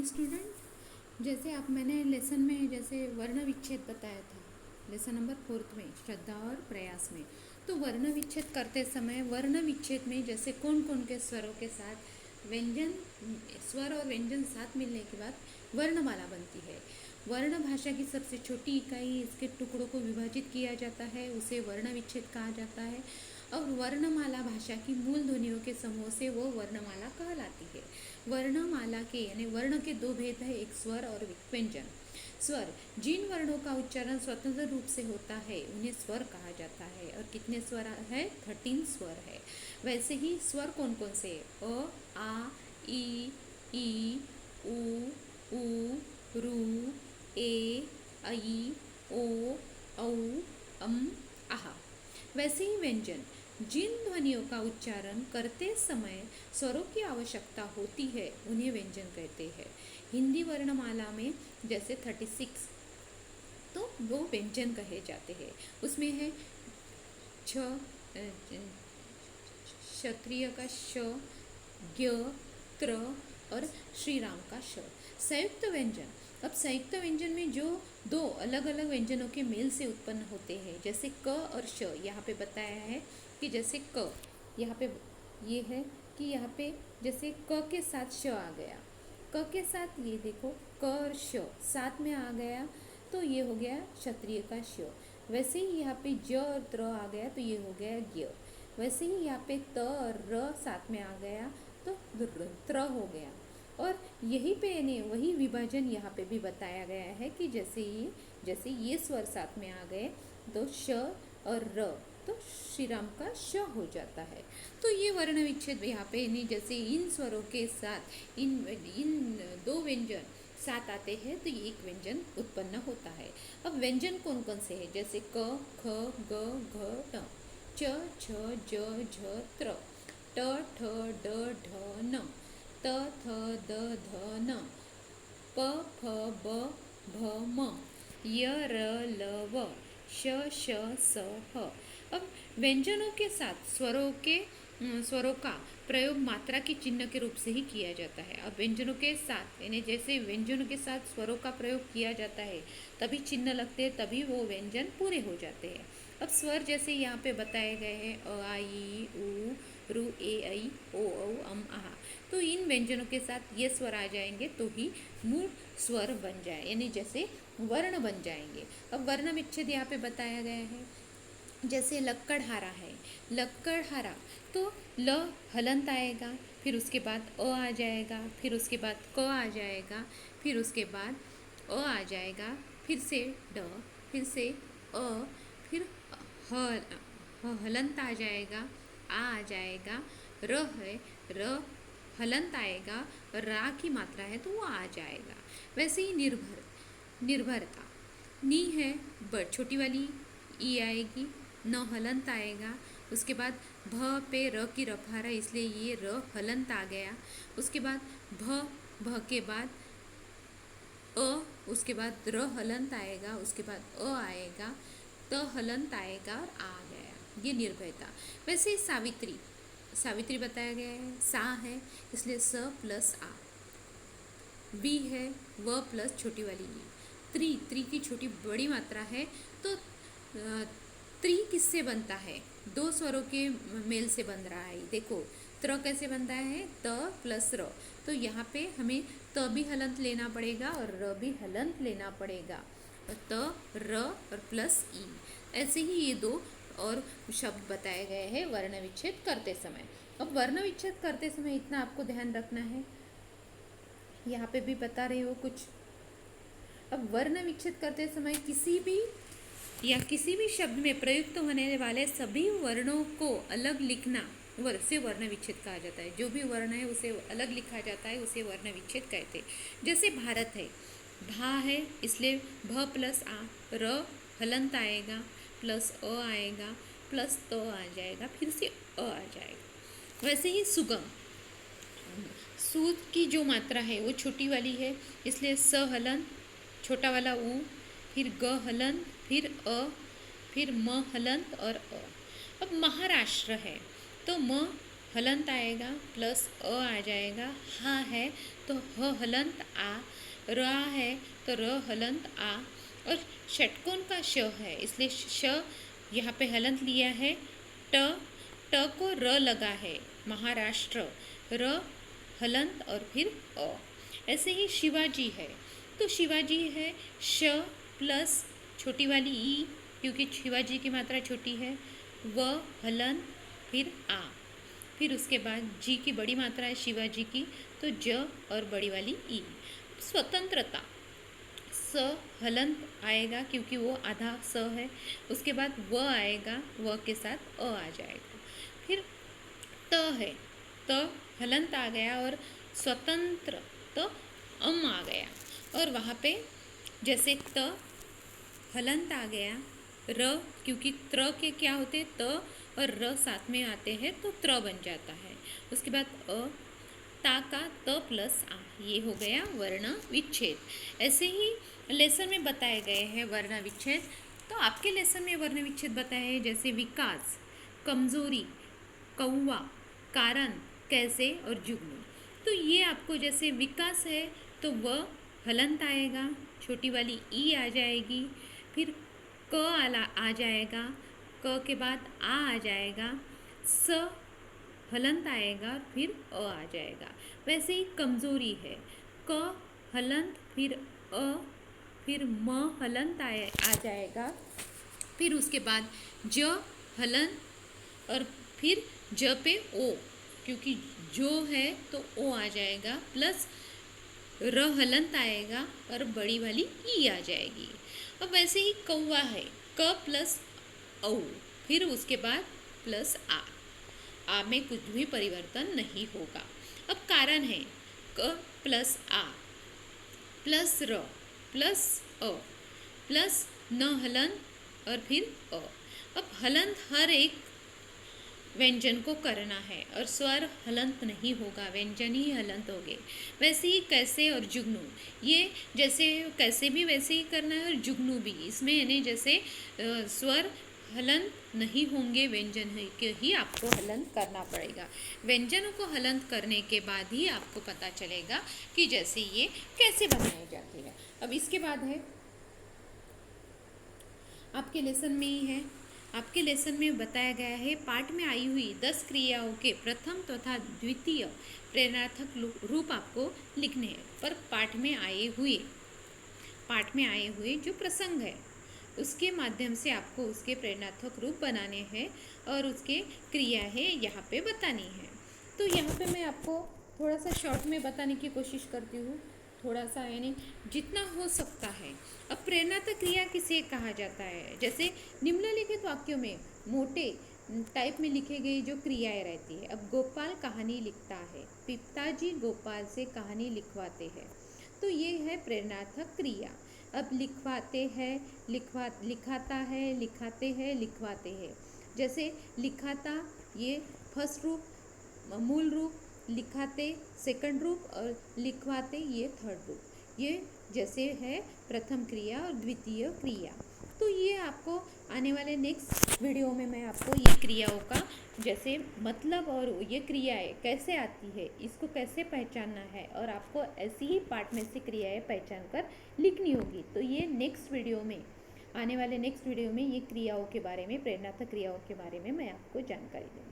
Morning student. जैसे आप मैंने लेसन में जैसे वर्ण विच्छेद बताया था, लेसन नंबर 4 में श्रद्धा और प्रयास में। तो वर्ण विच्छेद करते समय वर्ण विच्छेद में जैसे कौन कौन के स्वरों के साथ व्यंजन, स्वर और व्यंजन साथ मिलने के बाद वर्णमाला बनती है। वर्ण भाषा की सबसे छोटी इकाई, इसके टुकड़ों को विभाजित किया जाता है, उसे वर्ण विच्छेद कहा जाता है। और वर्णमाला भाषा की मूल ध्वनियों के समूह से वो वर्णमाला कहलाती है। वर्णमाला के यानी वर्ण के दो भेद है, एक स्वर और एक व्यंजन। स्वर, जिन वर्णों का उच्चारण स्वतंत्र रूप से होता है उन्हें स्वर कहा जाता है। और कितने स्वर है? 13 स्वर है। वैसे ही स्वर कौन कौन से? अ, आ, ई, उ, रू, ए, ऐ, ओ, औ, अम, आह। वैसे ही व्यंजन, जिन ध्वनियों का उच्चारण करते समय स्वरों की आवश्यकता होती है उन्हें व्यंजन कहते हैं। हिंदी वर्णमाला में जैसे 36 तो वो व्यंजन कहे जाते हैं। उसमें है छ, क्षत्रिय का श, ज्ञ, त्र और श्री राम का श। संयुक्त व्यंजन, अब संयुक्त व्यंजन में जो दो अलग अलग व्यंजनों के मेल से उत्पन्न होते हैं, जैसे क और श। यहाँ पे बताया है कि जैसे क, यहाँ पे ये है कि यहाँ पे जैसे क के साथ श आ गया, क के साथ ये देखो क और श साथ में आ गया तो ये हो गया क्षत्रिय का श। वैसे ही यहाँ पे ज और त्र आ गया तो ये हो गया ज्ञ। वैसे ही यहाँ पे त और र साथ में आ गया तो त्र हो गया। और यही पे यानी वही विभाजन यहाँ पे भी बताया गया है कि जैसे ये स्वर साथ में आ गए तो श और र तो श्री राम का श हो जाता है। तो ये वर्ण विच्छेद यहाँ पे नहीं, जैसे इन स्वरों के साथ इन दो व्यंजन साथ आते हैं तो ये एक व्यंजन उत्पन्न होता है। अब व्यंजन कौन कौन से हैं? जैसे क, ख, ग, घ, ट, च, छ, ज, झ, त्र, ट, ठ, ड, ढ, न, त, थ, द, ध, न, प, फ, ब, भ, म, य, र, ल, व, श, श, स, ह। अब व्यंजनों के साथ स्वरों का प्रयोग मात्रा के चिन्ह के रूप से ही किया जाता है। अब व्यंजनों के साथ यानी जैसे व्यंजनों के साथ स्वरों का प्रयोग किया जाता है तभी चिन्ह लगते हैं, तभी वो व्यंजन पूरे हो जाते हैं। अब स्वर जैसे यहाँ पे बताए गए हैं अ, आ, ई, उ, रू, ए, ऐ, ओ, औ, अम, आह। तो इन व्यंजनों के साथ ये स्वर आ जाएंगे तो ही मूल स्वर बन जाए, यानी जैसे वर्ण बन जाएंगे। अब वर्ण विच्छेद यहाँ पे बताया गया है। जैसे लक्कड़हारा है, लक्कड़हारा तो ल हलंत आएगा, फिर उसके बाद अ आ जाएगा, फिर उसके बाद क आ जाएगा, फिर उसके बाद अ आ जाएगा, फिर से ड, फिर से अ, फिर हलंत आ जाएगा, आ जाएगा, र है र हलंत आएगा, रा की मात्रा है तो वो आ जाएगा। वैसे ही निर्भरता, नी है छोटी वाली ई आएगी, न हलंत आएगा, उसके बाद भ पे र की रफारा इसलिए ये र हलंत आ गया। उसके बाद भ के बाद अ, उसके बाद र हलंत आएगा, उसके बाद अ आएगा, त हलंत आएगा और आ गया, ये निर्भयता। वैसे ही सावित्री बताया गया है, सा है इसलिए स प्लस आ, वी है व प्लस छोटी वाली ई, त्रि की छोटी बड़ी मात्रा है तो त्रि किससे बनता है? दो स्वरों के मेल से बन रहा है। देखो त्र कैसे बनता है? त प्लस र, तो यहाँ पे हमें त भी हलंत लेना पड़ेगा और र भी हलंत लेना पड़ेगा। त र और प्लस ई, ऐसे ही ये दो और शब्द बताए गए हैं वर्ण विच्छेद करते समय। अब वर्ण विच्छेद करते समय इतना आपको ध्यान रखना है, यहाँ पे भी बता रही हो कुछ। अब वर्ण विच्छेद करते समय किसी भी शब्द में प्रयुक्त होने वाले सभी वर्णों को अलग लिखना से वर्ण विच्छेद कहा जाता है। जो भी वर्ण है उसे अलग लिखा जाता है, उसे वर्ण विच्छेद कहते हैं। जैसे भारत है, भा है इसलिए भ प्लस आ, र हलंत आएगा, प्लस अ आएगा, प्लस त आ जाएगा, फिर से अ आ जाएगा। वैसे ही सुगम, सूद की जो मात्रा है वो छोटी वाली है इसलिए स हलन, छोटा वाला ऊ, फिर ग हलन, फिर अ, फिर म हलंत और अ। अब महाराष्ट्र है तो म हलंत आएगा प्लस आ जाएगा। हा है तो हलंत आ, रा है तो हलंत आ, और षटकोण का श है इसलिए श यहाँ पे हलंत लिया है। ट को र लगा है, महाराष्ट्र, र हलंत और फिर अ। ऐसे ही शिवाजी है तो शिवाजी है श प्लस छोटी वाली ई, क्योंकि शिवाजी की मात्रा छोटी है, व हलंत फिर आ। फिर उसके बाद जी की बड़ी मात्रा है शिवाजी की, तो ज और बड़ी वाली ई। स्वतंत्रता, स हलंत आएगा क्योंकि वो आधा स है। उसके बाद व आएगा, व के साथ अ आ जाएगा। फिर त है, त हलंत आ गया और स्वतंत्र तो आ गया। और वहाँ पे जैसे त हलंत आ गया, र क्योंकि त्र के क्या होते हैं, त और र साथ में आते हैं तो त्र बन जाता है। उसके बाद ता का त प्लस आ, ये हो गया वर्ण विच्छेद। ऐसे ही लेसन में बताए गए हैं वर्ण विच्छेद। तो आपके लेसन में वर्ण विच्छेद बताए हैं जैसे विकास, कमजोरी, कौवा, कारण, कैसे और जुगनू। तो ये आपको जैसे विकास है तो व हलंत आएगा, छोटी वाली ई आ जाएगी, फिर क आ जाएगा, क के बाद आ जाएगा, स हलंत आएगा, फिर आ जाएगा। वैसे ही कमजोरी है, क हलंत फिर अ, फिर म हलंत आ जाएगा, फिर उसके बाद ज हलंत और फिर ज पे ओ, क्योंकि जो है तो ओ आ जाएगा, प्लस र हलंत आएगा और बड़ी वाली ई आ जाएगी। अब वैसे ही कौवा है, क प्लस औ, फिर उसके बाद प्लस आ में कुछ भी परिवर्तन नहीं होगा। अब कारण है, क प्लस आ प्लस र प्लस अ प्लस न हलंत और फिर अ। अब हलंत हर एक व्यंजन को करना है और स्वर हलंत नहीं होगा, व्यंजन ही हलंत होंगे। वैसे ही कैसे और जुगनू, ये जैसे कैसे भी वैसे ही करना है और जुगनू भी, इसमें यानी जैसे स्वर हलंत नहीं होंगे, व्यंजन है कि ही आपको हलंत करना पड़ेगा। व्यंजनों को हलंत करने के बाद ही आपको पता चलेगा कि जैसे ये कैसे बनाई जाती है। अब इसके बाद है आपके लेसन में ही है, आपके लेसन में बताया गया है पाठ में आई हुई 10 क्रियाओं के प्रथम तथा द्वितीय प्रेरणार्थक रूप आपको लिखने हैं। पर पाठ में आए हुए जो प्रसंग है उसके माध्यम से आपको उसके प्रेरणार्थक रूप बनाने हैं और उसके क्रिया है यहाँ पे बतानी है। तो यहाँ पे मैं आपको थोड़ा सा शॉर्ट में बताने की कोशिश करती हूँ, थोड़ा सा यानी जितना हो सकता है। अब प्रेरणात्मक क्रिया किसे कहा जाता है, जैसे निम्नलिखित वाक्यों में मोटे टाइप में लिखे गई जो क्रियाएं रहती है। अब गोपाल कहानी लिखता है, पिताजी गोपाल से कहानी लिखवाते हैं, तो ये है प्रेरणात्मक क्रिया। अब लिखवाते हैं, लिखाता है, लिखाते हैं, लिखवाते हैं। जैसे लिखाता ये फर्स्ट रूप, मूल रूप, लिखाते सेकंड रूप और लिखवाते ये थर्ड रूप। ये जैसे है प्रथम क्रिया और द्वितीय क्रिया। तो ये आपको आने वाले नेक्स्ट वीडियो में मैं आपको ये क्रियाओं का जैसे मतलब और ये क्रियाएं कैसे आती है, इसको कैसे पहचानना है, और आपको ऐसी ही पाठ में से क्रियाएं पहचान कर लिखनी होगी। तो ये नेक्स्ट वीडियो में, आने वाले नेक्स्ट वीडियो में ये क्रियाओं के बारे में, प्रेरणात्मक क्रियाओं के बारे में मैं आपको जानकारी दूँगी।